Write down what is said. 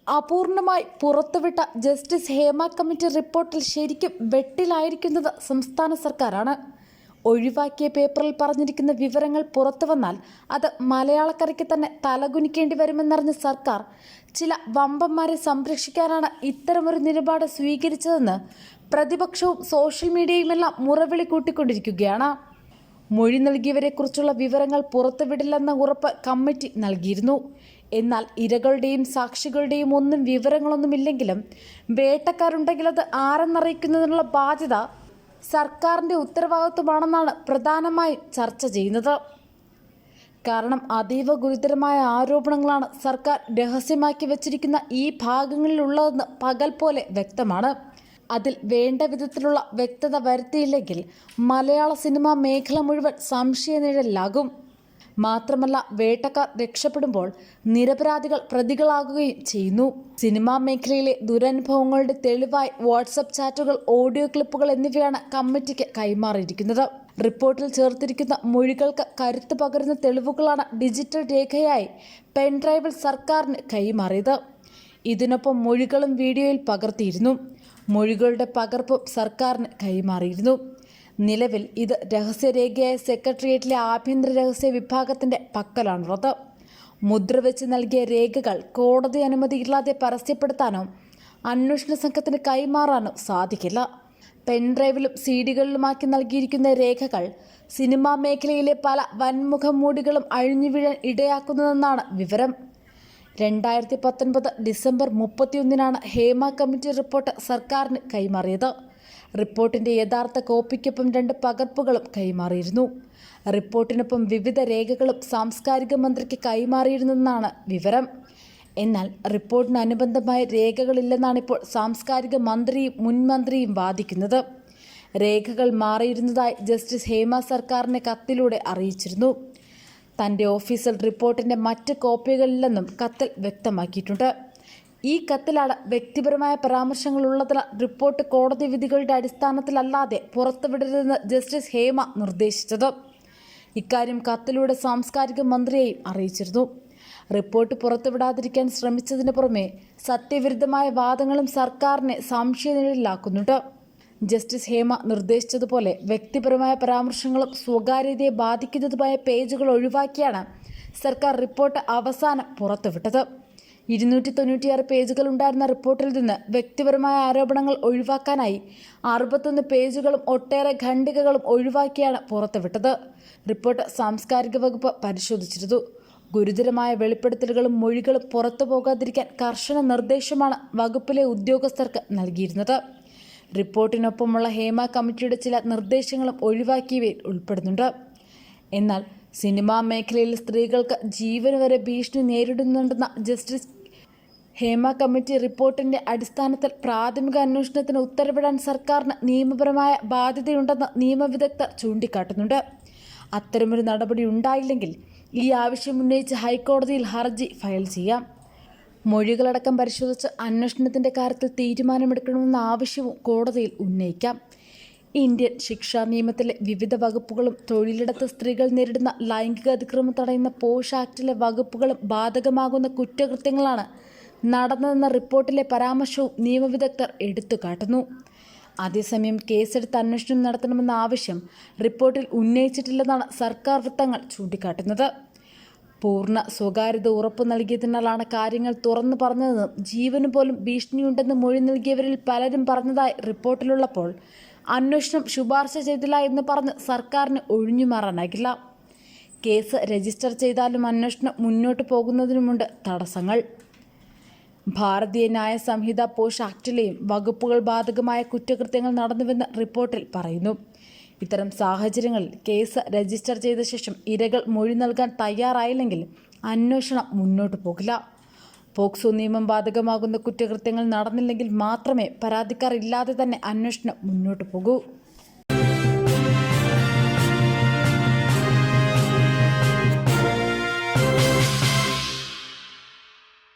അപൂർണമായി പുറത്തുവിട്ട justice Hema committee റിപ്പോർട്ടിൽ ശരിക്കും വെട്ടിലായിരിക്കുന്നത് സംസ്ഥാന സർക്കാരാണ്. ഒഴിവാക്കിയ പേപ്പറിൽ പറഞ്ഞിരിക്കുന്ന വിവരങ്ങൾ പുറത്തു വന്നാൽ അത് മലയാളക്കരയ്ക്ക് തന്നെ തലകുനിക്കേണ്ടി വരുമെന്നറിഞ്ഞ സർക്കാർ ചില വമ്പന്മാരെ സംരക്ഷിക്കാനാണ് ഇത്തരമൊരു നിലപാട് സ്വീകരിച്ചതെന്ന് പ്രതിപക്ഷവും സോഷ്യൽ മീഡിയയുമെല്ലാം മുറവിളി കൂട്ടിക്കൊണ്ടിരിക്കുകയാണ്. മൊഴി നൽകിയവരെക്കുറിച്ചുള്ള വിവരങ്ങൾ പുറത്തുവിടില്ലെന്ന ഉറപ്പ് കമ്മിറ്റി നൽകിയിരുന്നു. എന്നാൽ ഇരകളുടെയും സാക്ഷികളുടെയും ഒന്നും വിവരങ്ങളൊന്നുമില്ലെങ്കിലും വേട്ടക്കാരുണ്ടെങ്കിൽ അത് ആരെന്നറിയിക്കുന്നതിനുള്ള ബാധ്യത സർക്കാരിൻ്റെ ഉത്തരവാദിത്വമാണെന്നാണ് പ്രധാനമായും ചർച്ച ചെയ്യുന്നത്. കാരണം അതീവ ഗുരുതരമായ ആരോപണങ്ങളാണ് സർക്കാർ രഹസ്യമാക്കി വച്ചിരിക്കുന്ന ഈ ഭാഗങ്ങളിലുള്ളതെന്ന് പകൽ പോലെ വ്യക്തമാണ്. അതിൽ വേണ്ട വിധത്തിലുള്ള വ്യക്തത വരുത്തിയില്ലെങ്കിൽ മലയാള സിനിമാ മേഖല മുഴുവൻ സംശയനിഴലിലാകും. മാത്രമല്ല, വേട്ടക്കാർ രക്ഷപ്പെടുമ്പോൾ നിരപരാധികൾ പ്രതികളാകുകയും ചെയ്യുന്നു. സിനിമാ മേഖലയിലെ ദുരനുഭവങ്ങളുടെ തെളിവായി വാട്സപ്പ് ചാറ്റുകൾ, ഓഡിയോ ക്ലിപ്പുകൾ എന്നിവയാണ് കമ്മിറ്റിക്ക് കൈമാറിയിരിക്കുന്നത്. റിപ്പോർട്ടിൽ ചേർത്തിരിക്കുന്ന മൊഴികൾക്ക് കരുത്ത് പകരുന്ന തെളിവുകളാണ് ഡിജിറ്റൽ രേഖയായി പെൻഡ്രൈവിൽ സർക്കാരിന് കൈമാറിയത്. ഇതിനൊപ്പം മൊഴികളും വീഡിയോയിൽ പകർത്തിയിരുന്നു. മൊഴികളുടെ പകർപ്പും സർക്കാരിന് കൈമാറിയിരുന്നു. നിലവിൽ ഇത് രഹസ്യരേഖയായ സെക്രട്ടേറിയറ്റിലെ ആഭ്യന്തര രഹസ്യ വിഭാഗത്തിൻ്റെ പക്കലാണുള്ളത്. മുദ്രവെച്ച് നൽകിയ രേഖകൾ കോടതി അനുമതിയില്ലാതെ പരസ്യപ്പെടുത്താനോ അന്വേഷണ സംഘത്തിന് കൈമാറാനോ സാധിക്കില്ല. പെൻഡ്രൈവിലും CD-കളിലുമാക്കി നൽകിയിരിക്കുന്ന രേഖകൾ സിനിമാ മേഖലയിലെ പല വൻമുഖമൂടികളും അഴിഞ്ഞുവീഴാൻ ഇടയാക്കുന്നതെന്നാണ് വിവരം. 2019 ഡിസംബർ 31 ഹേമ കമ്മിറ്റി റിപ്പോർട്ട് സർക്കാരിന് കൈമാറിയത്. റിപ്പോർട്ടിൻ്റെ യഥാർത്ഥ കോപ്പിക്കൊപ്പം 2 പകർപ്പുകളും കൈമാറിയിരുന്നു. റിപ്പോർട്ടിനൊപ്പം വിവിധ രേഖകളും സാംസ്കാരിക മന്ത്രിക്ക് കൈമാറിയിരുന്നെന്നാണ് വിവരം. എന്നാൽ റിപ്പോർട്ടിന് അനുബന്ധമായ രേഖകളില്ലെന്നാണ് ഇപ്പോൾ സാംസ്കാരിക മന്ത്രിയും മുൻ മന്ത്രിയും വാദിക്കുന്നത്. രേഖകൾ മാറിയിരുന്നതായി ജസ്റ്റിസ് ഹേമ സർക്കാരിനെ കത്തിലൂടെ അറിയിച്ചിരുന്നു. തൻ്റെ ഓഫീസിൽ റിപ്പോർട്ടിൻ്റെ മറ്റ് കോപ്പികളില്ലെന്നും കത്തിൽ വ്യക്തമാക്കിയിട്ടുണ്ട്. ഈ കത്തിലാണ് വ്യക്തിപരമായ പരാമർശങ്ങളുള്ളതിനാൽ റിപ്പോർട്ട് കോടതി വിധികളുടെ അടിസ്ഥാനത്തിലല്ലാതെ പുറത്തുവിടരുതെന്ന് ജസ്റ്റിസ് ഹേമ നിർദ്ദേശിച്ചത്. ഇക്കാര്യം കത്തിലൂടെ സാംസ്കാരിക മന്ത്രിയെയും അറിയിച്ചിരുന്നു. റിപ്പോർട്ട് പുറത്തുവിടാതിരിക്കാൻ ശ്രമിച്ചതിന് പുറമെ സത്യവിരുദ്ധമായ വാദങ്ങളും സർക്കാരിനെ സംശയനിഴലിലാക്കുന്നുണ്ട്. ജസ്റ്റിസ് ഹേമ നിർദ്ദേശിച്ചതുപോലെ വ്യക്തിപരമായ പരാമർശങ്ങളും സ്വകാര്യതയെ ബാധിക്കുന്നതുമായ പേജുകൾ ഒഴിവാക്കിയാണ് സർക്കാർ റിപ്പോർട്ട് അവസാനം പുറത്തുവിട്ടത്. 296 പേജുകൾ ഉണ്ടായിരുന്ന റിപ്പോർട്ടിൽ നിന്ന് വ്യക്തിപരമായ ആരോപണങ്ങൾ ഒഴിവാക്കാനായി 61 പേജുകളും ഒട്ടേറെ ഖണ്ഡികകളും ഒഴിവാക്കിയാണ് പുറത്തുവിട്ടത്. റിപ്പോർട്ട് സാംസ്കാരിക വകുപ്പ് പരിശോധിച്ചിരുന്നു. ഗുരുതരമായ വെളിപ്പെടുത്തലുകളും മൊഴികളും പുറത്തു പോകാതിരിക്കാൻ കർശന നിർദ്ദേശമാണ് വകുപ്പിലെ ഉദ്യോഗസ്ഥർക്ക് നൽകിയിരുന്നത്. റിപ്പോർട്ടിനൊപ്പമുള്ള ഹേമ കമ്മിറ്റിയുടെ ചില നിർദ്ദേശങ്ങളും ഒഴിവാക്കിയവയിൽ ഉൾപ്പെടുന്നുണ്ട്. എന്നാൽ സിനിമാ മേഖലയിൽ സ്ത്രീകൾക്ക് ജീവന് വരെ ഭീഷണി നേരിടുന്നുണ്ടെന്ന ജസ്റ്റിസ് ഹേമ കമ്മിറ്റി റിപ്പോർട്ടിൻ്റെ അടിസ്ഥാനത്തിൽ പ്രാഥമിക അന്വേഷണത്തിന് ഉത്തരവിടാൻ സർക്കാരിന് നിയമപരമായ ബാധ്യതയുണ്ടെന്ന് നിയമവിദഗ്ധർ ചൂണ്ടിക്കാട്ടുന്നുണ്ട്. അത്തരമൊരു നടപടി ഉണ്ടായില്ലെങ്കിൽ ഈ ആവശ്യം ഉന്നയിച്ച് ഹൈക്കോടതിയിൽ ഹർജി ഫയൽ ചെയ്യാം. മൊഴികളടക്കം പരിശോധിച്ച് അന്വേഷണത്തിൻ്റെ കാര്യത്തിൽ തീരുമാനമെടുക്കണമെന്ന ആവശ്യവും കോടതിയിൽ ഉന്നയിക്കാം. ഇന്ത്യൻ ശിക്ഷാ നിയമത്തിലെ വിവിധ വകുപ്പുകളും തൊഴിലിടത്ത് സ്ത്രീകൾ നേരിടുന്ന ലൈംഗിക അതിക്രമം തടയുന്ന പോഷ് ആക്ടിലെ വകുപ്പുകളും ബാധകമാകുന്ന കുറ്റകൃത്യങ്ങളാണ് നടന്നതെന്ന റിപ്പോർട്ടിലെ പരാമർശവും നിയമവിദഗ്ധർ എടുത്തുകാട്ടുന്നു. അതേസമയം കേസെടുത്ത് അന്വേഷണം നടത്തണമെന്ന ആവശ്യം റിപ്പോർട്ടിൽ ഉന്നയിച്ചിട്ടില്ലെന്നാണ് സർക്കാർ വൃത്തങ്ങൾ ചൂണ്ടിക്കാട്ടുന്നത്. പൂർണ്ണ സ്വകാര്യത ഉറപ്പു നൽകിയതിനാലാണ് കാര്യങ്ങൾ തുറന്നു പറഞ്ഞതെന്നും ജീവന് പോലും ഭീഷണിയുണ്ടെന്ന് മൊഴി നൽകിയവരിൽ പലരും പറഞ്ഞതായി റിപ്പോർട്ടിലുള്ളപ്പോൾ അന്വേഷണം ശുപാർശ ചെയ്തില്ല എന്ന് പറഞ്ഞ് സർക്കാരിന് ഒഴിഞ്ഞുമാറാനാകില്ല. കേസ് രജിസ്റ്റർ ചെയ്താലും അന്വേഷണം മുന്നോട്ട് പോകുന്നതിനുമുണ്ട് തടസ്സങ്ങൾ. ഭാരതീയ ന്യായ സംഹിത പോഷ് ആക്ടിലെയും വകുപ്പുകൾ ബാധകമായ കുറ്റകൃത്യങ്ങൾ നടന്നുവെന്ന് റിപ്പോർട്ടിൽ പറയുന്നു. ഇത്തരം സാഹചര്യങ്ങളിൽ കേസ് രജിസ്റ്റർ ചെയ്ത ശേഷം ഇരകൾ മൊഴി നൽകാൻ തയ്യാറായില്ലെങ്കിൽ അന്വേഷണം മുന്നോട്ട് പോകില്ല. പോക്സോ നിയമം ബാധകമാകുന്ന കുറ്റകൃത്യങ്ങൾ നടന്നില്ലെങ്കിൽ മാത്രമേ പരാതിക്കാർ ഇല്ലാതെ തന്നെ അന്വേഷണം മുന്നോട്ട് പോകൂ.